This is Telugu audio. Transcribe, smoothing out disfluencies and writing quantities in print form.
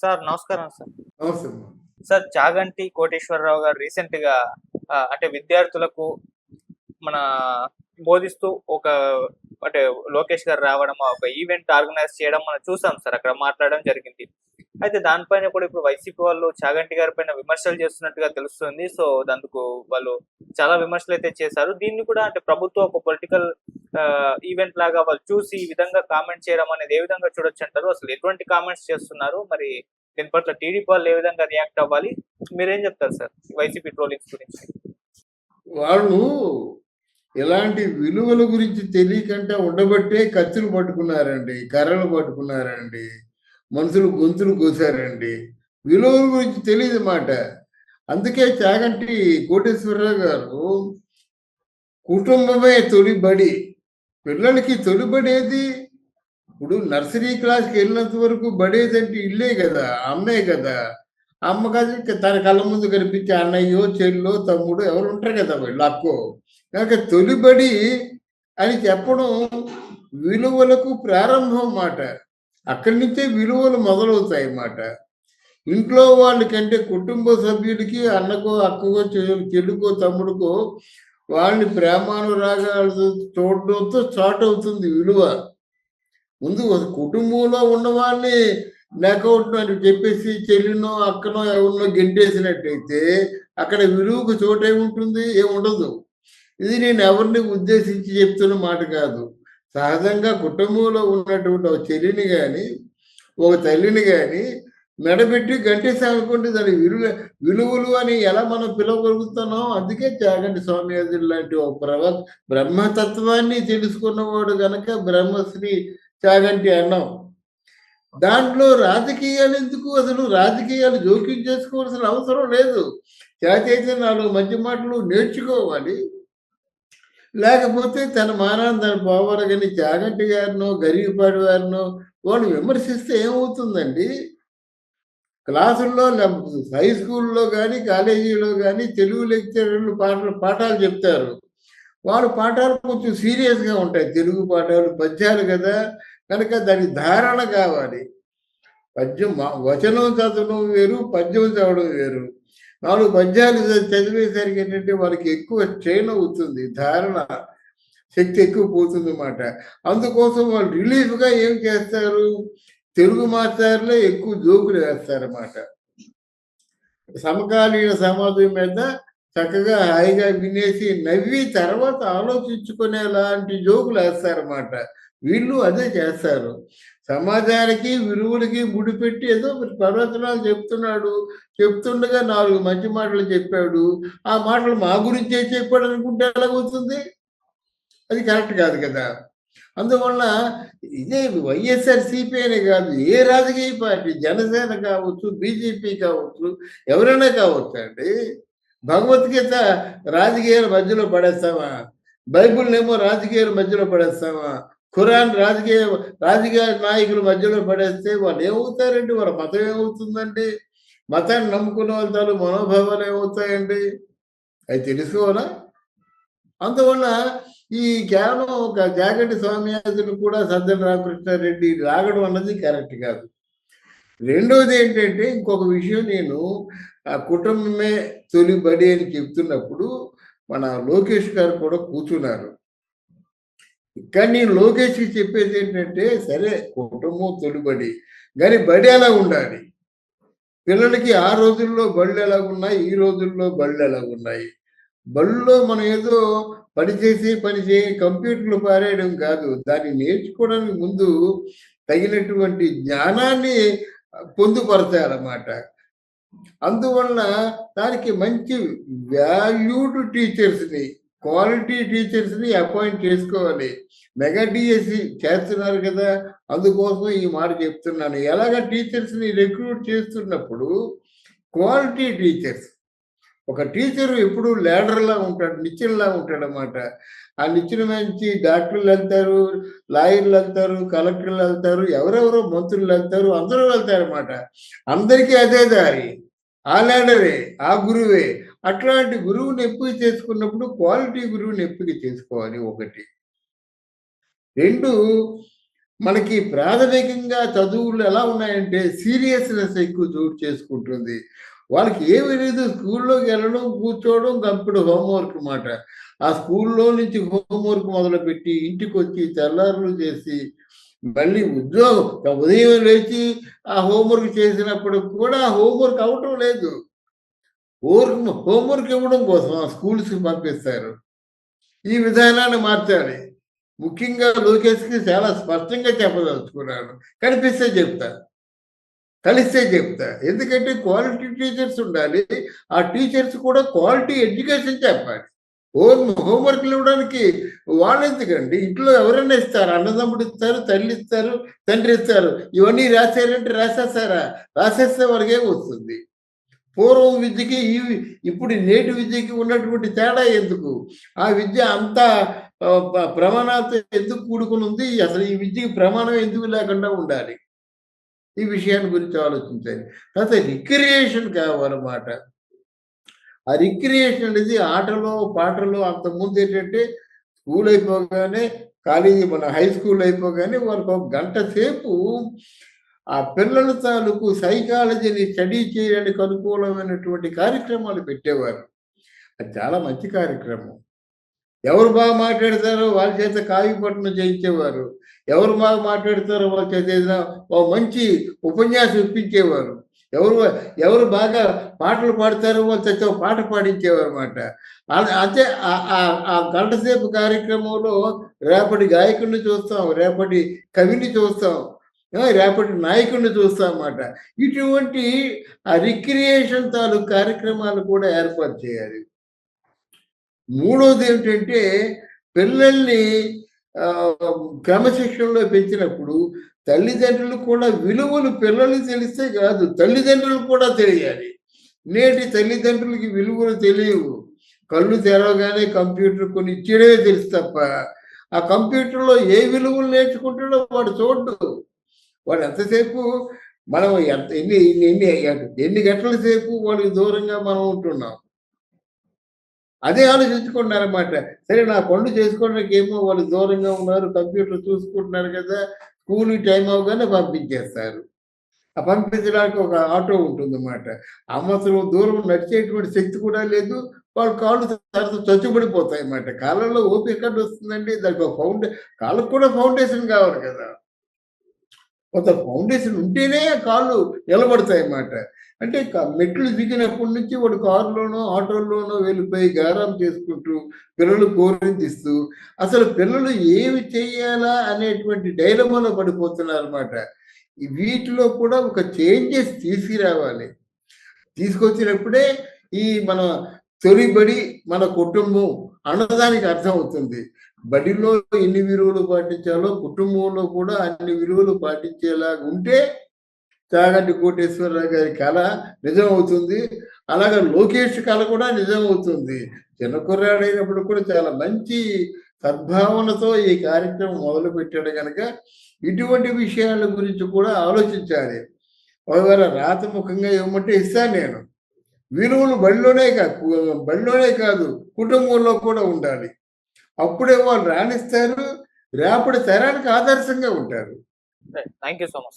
సార్ నమస్కారం సార్. నమస్తే. సార్ చాగంటి కోటేశ్వరరావు గారు రీసెంట్‌గా అంటే విద్యార్థులకు మన బోధిస్తూ అంటే లోకేష్ గారు రావడం, ఒక ఈవెంట్ ఆర్గనైజ్ చేయడం మనం చూసాం సార్. అక్కడ మాట్లాడడం జరిగింది. అయితే దానిపైన కూడా ఇప్పుడు వైసీపీ వాళ్ళు చాగంటి గారి పైన విమర్శలు చేస్తున్నట్టుగా తెలుస్తుంది. సో, అందుకు వాళ్ళు చాలా విమర్శలైతే చేశారు. దీన్ని కూడా అంటే ప్రభుత్వం ఒక పొలిటికల్ ఈవెంట్ లాగా వాళ్ళు చూసి ఈ విధంగా కామెంట్ చేయడం అనేది ఏ విధంగా చూడొచ్చంటారు? అసలు ఎటువంటి కామెంట్స్ చేస్తున్నారు? మరి దీని పట్ల టీడీపీ వాళ్ళు ఏ విధంగా రియాక్ట్ అవ్వాలి? మీరేం చెప్తారు సార్ వైసీపీ ట్రోలింగ్స్ గురించి? వాళ్ళు ఇలాంటి విలువల గురించి తెలియకంటే ఉండబట్టే కత్తులు పట్టుకున్నారండి, కర్రలు పట్టుకున్నారండి, మనుషులు గొంతులు కోసారండి. విలువల గురించి తెలియదు మాట. అందుకే చాగంటి కోటేశ్వరరావు గారు కుటుంబమే తొలిబడి, పిల్లలకి తొలిబడేది ఇప్పుడు నర్సరీ క్లాస్కి వెళ్ళినంత వరకు బడేదంటే ఇల్లే కదా, అమ్మే కదా. అమ్మ కాదు తన కళ్ళ ముందు కనిపించే అన్నయ్యో చెల్లో తమ్ముడు ఎవరు ఉంటారు కదా వీళ్ళు అక్కో. కనుక తొలిబడి అని చెప్పడం విలువలకు ప్రారంభం మాట. అక్కడి నుంచే విలువలు మొదలవుతాయి మాట. ఇంట్లో వాళ్ళకంటే కుటుంబ సభ్యులకి అన్నకో అక్కకో చెల్లుకో తమ్ముడికో వాళ్ళని ప్రేమానురాగాలు చూడడంతో స్టార్ట్ అవుతుంది విలువ. ముందు కుటుంబంలో ఉన్న వాళ్ళని లేకౌట్ అని చెప్పేసి చెల్లినో అక్కనో ఎవరినో గెంటేసినట్టయితే అక్కడ విలువకు చోటే ఉంటుంది, ఏముండదు. ఇది నేను ఎవరిని ఉద్దేశించి చెప్తున్న మాట కాదు. సహజంగా కుటుంబంలో ఉన్నటువంటి ఒక చెల్లిని కానీ ఒక తల్లిని కానీ మెడబెట్టి గంటేసామనుకోండి దాని విలువలు అని ఎలా మనం పిలవగలుగుతున్నాం. అందుకే చాగంటి స్వామియాజులు లాంటి ఒక బ్రహ్మతత్వాన్ని తెలుసుకున్నవాడు గనక బ్రహ్మశ్రీ చాగంటి అన్నాం. దాంట్లో రాజకీయాలు ఎందుకు? అసలు రాజకీయాలు జోక్యం చేసుకోవాల్సిన అవసరం లేదు. చేతైతే 4 మంచి మాటలు నేర్చుకోవాలి. లేకపోతే తన మానాన్ని తను పోవాలి. కానీ చాగంటి గారినో గరిగిపాటి వారినో వాళ్ళు విమర్శిస్తే ఏమవుతుందండి? క్లాసుల్లో హై స్కూల్లో కానీ కాలేజీలో కానీ తెలుగు లెక్చరర్లు పాఠాలు చెప్తారు. వాళ్ళు పాఠాలు కొంచెం సీరియస్గా ఉంటాయి. తెలుగు పాఠాలు పద్యాలు కదా, కనుక దానికి ధారణ కావాలి. పద్యం వచనం చదవడం వేరు, పద్యం చదవడం వేరు. 4 పద్యాలు చదివేసరికి ఏంటంటే వాళ్ళకి ఎక్కువ స్ట్రెయిన్ అవుతుంది, ధారణ శక్తి ఎక్కువ పోతుంది అన్నమాట. అందుకోసం వాళ్ళు రిలీఫ్గా ఏం చేస్తారు, తెలుగు మాస్టర్లే ఎక్కువ జోకులు వేస్తారన్నమాట. సమకాలీన సమాజం మీద చక్కగా హాయిగా వినేసి నవ్వి తర్వాత ఆలోచించుకునేలాంటి జోకులు వేస్తారన్నమాట. వీళ్ళు అదే చేస్తారు. సమాజానికి విలువలకి ముడిపెట్టి ఏదో ప్రవచనాలు చెప్తుండగా 4 మంచి మాటలు చెప్పాడు. ఆ మాటలు మా గురించే చెప్పాడు అనుకుంటే ఎలాగవుతుంది? అది కరెక్ట్ కాదు కదా. అందువల్ల ఇదే వైఎస్ఆర్సీపీ అనే కాదు, ఏ రాజకీయ పార్టీ, జనసేన కావచ్చు, బీజేపీ కావచ్చు, ఎవరైనా కావచ్చు అండి. భగవద్గీత రాజకీయాల మధ్యలో పడేస్తామా? బైబుల్నేమో రాజకీయాల మధ్యలో పడేస్తామా? ఖురాన్ రాజకీయ నాయకుల మధ్యలో పడేస్తే వాళ్ళు ఏమవుతారండి? వాళ్ళ మతం ఏమవుతుందండి? మతాన్ని నమ్ముకున్న వాళ్ళ మనోభావాలు ఏమవుతాయండి? అవి తెలుసుకోవాలా? అందువల్ల ఈ కేవలం ఒక జాగంటి స్వామియాజులు కూడా సజ్జల రామకృష్ణారెడ్డి రాగడం అన్నది కరెక్ట్ కాదు. రెండోది ఏంటంటే ఇంకొక విషయం, నేను ఆ కుటుంబమే తొలిబడి అని చెప్తున్నప్పుడు మన లోకేష్ గారు కూడా కూర్చున్నారు. కానీ నేను లోకేష్కి చెప్పేది ఏంటంటే, సరే కుటుంబం తొలిబడి, కానీ బడి ఎలా ఉండాలి? పిల్లలకి ఆ రోజుల్లో బళ్ళు ఎలాగున్నాయి, ఈ రోజుల్లో బళ్ళు ఎలాగున్నాయి? బళ్ళలో మనం ఏదో పని కంప్యూటర్లు పారేయడం కాదు. దాన్ని నేర్చుకోవడానికి ముందు తగినటువంటి జ్ఞానాన్ని పొందుపరచాలన్నమాట. అందువల్ల దానికి మంచి వాల్యూడ్ టీచర్స్ని, క్వాలిటీ టీచర్స్ని అపాయింట్ చేసుకోవాలి. మెగా డిఎస్సి చేస్తున్నారు కదా, అందుకోసం ఈ మాట చెప్తున్నాను. ఎలాగ టీచర్స్ని రిక్రూట్ చేస్తున్నప్పుడు క్వాలిటీ టీచర్స్, ఒక టీచరు ఎప్పుడు లీడర్లా ఉంటాడు, నిచ్చెనలా ఉంటాడు అన్నమాట. ఆ నిచ్చెన మంచి డాక్టర్లు వెళ్తారు, లాయర్లు వెళ్తారు, కలెక్టర్లు వెళ్తారు, ఎవరెవరో మంత్రులు వెళ్తారు, అందరూ వెళ్తారన్నమాట. అందరికీ అదే దారి, ఆ లీడరే, ఆ గురువే. అట్లాంటి గురువుని ఎంపిక చేసుకున్నప్పుడు క్వాలిటీ గురువుని ఎంపిక చేసుకోవాలి. ఒకటి. 2 మనకి ప్రాథమికంగా చదువులు ఎలా ఉన్నాయంటే సీరియస్నెస్ ఎక్కువ చోటు చేసుకుంటుంది. వాళ్ళకి ఏమీ లేదు, స్కూల్లోకి వెళ్ళడం, కూర్చోవడం, గప్పుడు హోంవర్క్ మాట. ఆ స్కూల్లో నుంచి హోంవర్క్ మొదలుపెట్టి ఇంటికొచ్చి తెల్లారులు చేసి మళ్ళీ ఉదయం లేచి ఆ హోంవర్క్ చేసినప్పుడు కూడా హోంవర్క్ అవ్వటం లేదు. హోంవర్క్ ఇవ్వడం కోసం ఆ స్కూల్స్‌కి పంపిస్తారు. ఈ విధానాన్ని మార్చాలి. ముఖ్యంగా లోకేష్‌కి చాలా స్పష్టంగా చెప్పదలుచుకున్నాను. కనిపిస్తే చెప్తా. కలిస్తే చెప్తా. ఎందుకంటే క్వాలిటీ టీచర్స్ ఉండాలి. ఆ టీచర్స్ కూడా క్వాలిటీ ఎడ్యుకేషన్ చెప్పాలి. హోంవర్క్‌లు ఇవ్వడానికి వాళ్ళెందుకండి? ఇంట్లో ఎవరైనా ఇస్తారు. అన్నదమ్ముడు ఇస్తారు, తల్లి ఇస్తారు, తండ్రి ఇస్తారు. ఇవన్నీ రాసేయాలంటే రాసేస్తారా? రాసేస్తే వాళ్ళకేమొస్తుంది? పూర్వం విద్యకి ఇప్పుడు నేటి విద్యకి ఉన్నటువంటి తేడా ఎందుకు? ఆ విద్య అంత ప్రమాణాలతో ఎందుకు కూడుకొని ఉంది? అసలు ఈ విద్యకి ప్రమాణం ఎందుకు లేకుండా ఉండాలి? ఈ విషయాన్ని గురించి ఆలోచించాలి. తర్వాత రిక్రియేషన్ కావాలన్నమాట. ఆ రిక్రియేషన్ అనేది ఆటలో, పాటలో అంతకుముందు ఏంటంటే స్కూల్ అయిపోగానే కాలేజీ మన హై స్కూల్ అయిపోగానే వాళ్ళకి ఒక గంట సేపు ఆ పిల్లల తాలూకు సైకాలజీని స్టడీ చేయడానికి అనుకూలమైనటువంటి కార్యక్రమాలు పెట్టేవారు. అది చాలా మంచి కార్యక్రమం. ఎవరు బాగా మాట్లాడతారో వాళ్ళ చేత కావ్యపఠనం చేయించేవారు. ఎవరు బాగా మాట్లాడతారో వాళ్ళ చేత ఏదైనా ఓ మంచి ఉపన్యాసం ఇప్పించేవారు. ఎవరు ఎవరు బాగా పాటలు పాడతారో వాళ్ళ చేత ఓ పాట పాడించేవారన్నమాట. అంటే ఆ గంట సేపు కార్యక్రమంలో రేపటి గాయకుడిని చూస్తాం, రేపటి కవిని చూస్తాం, రేపటి నాయకుడిని చూస్తాం అన్నమాట. ఇటువంటి ఆ రిక్రియేషన్ తాలూకు కార్యక్రమాలు కూడా ఏర్పాటు చేయాలి. మూడోదేమిటంటే పిల్లల్ని క్రమశిక్షణలో పెంచినప్పుడు తల్లిదండ్రులు కూడా విలువలు పిల్లలకి తెలిస్తే కాదు, తల్లిదండ్రులకు కూడా తెలియాలి. నేటి తల్లిదండ్రులకి విలువలు తెలియవు. కళ్ళు తెరవగానే కంప్యూటర్ కొన్ని ఇచ్చేయడమే తెలుసు తప్ప, ఆ కంప్యూటర్‌లో ఏ విలువలు నేర్చుకుంటాడో వాడు చూడడు. వాడు ఎంతసేపు మనం ఎంత ఎన్ని ఎన్ని ఎన్ని గంటల సేపు వాడికి దూరంగా మనం ఉంటున్నాం. అదే ఆలోచించుకుంటున్నారన్నమాట. సరే నా పనులు చేసుకోవడానికి ఏమో వాళ్ళు దూరంగా ఉన్నారు. కంప్యూటర్ చూసుకుంటున్నారు కదా! స్కూలుకి టైం అవ్వగానే పంపించేస్తారు. ఆ పంపించడానికి ఒక ఆటో ఉంటుందన్నమాట. సంవత్సరం దూరం నడిచేటువంటి శక్తి కూడా లేదు. వాళ్ళ కాళ్ళు చచ్చుబడిపోతాయన్నమాట. కాళ్ళలో ఓపిక ఎక్కడొస్తుందండి? దానికి ఒక కాళ్ళకి కూడా ఫౌండేషన్ కావాలి కదా! కొంత ఫౌండేషన్ ఉంటేనే కాళ్ళు నిలబడతాయన్నమాట. అంటే మెట్లు దిగినప్పటి నుంచి వాడు కారులోనో, ఆటోల్లోనో వెళ్ళిపోయి గారాబం చేసుకుంటూ, పిల్లలు కోరింతిస్తూ, అసలు పిల్లలు ఏమి చెయ్యాలా అనేటువంటి డైలమాలో పడిపోతున్నారన్నమాట. వీటిలో కూడా ఒక చేంజెస్ తీసుకురావాలి. తీసుకొచ్చినప్పుడే ఈ మన తొలి బడి మన కుటుంబం అన్నదానికి అర్థమవుతుంది. బడిలో ఎన్ని విలువలు పాటించాలో కుటుంబంలో కూడా అన్ని విలువలు పాటించేలాగా ఉంటే చాగంటి కోటేశ్వరరావు గారి కళ నిజమవుతుంది. అలాగే లోకేష్ కళ కూడా నిజమవుతుంది. చిన్న కుర్రాడైనప్పుడు కూడా చాలా మంచి సద్భావనతో ఈ కార్యక్రమం మొదలుపెట్టాడు గనక ఇటువంటి విషయాల గురించి కూడా ఆలోచించాలి. ఒకవేళ రాతముఖంగా ఇవ్వమంటే ఇస్తాను నేను. విలువలు బడిలోనే కాదు కుటుంబంలో కూడా ఉండాలి. అప్పుడే వాళ్ళు రాణిస్తారు. రేపటి తరానికి ఆదర్శంగా ఉంటారు. Thank you so much.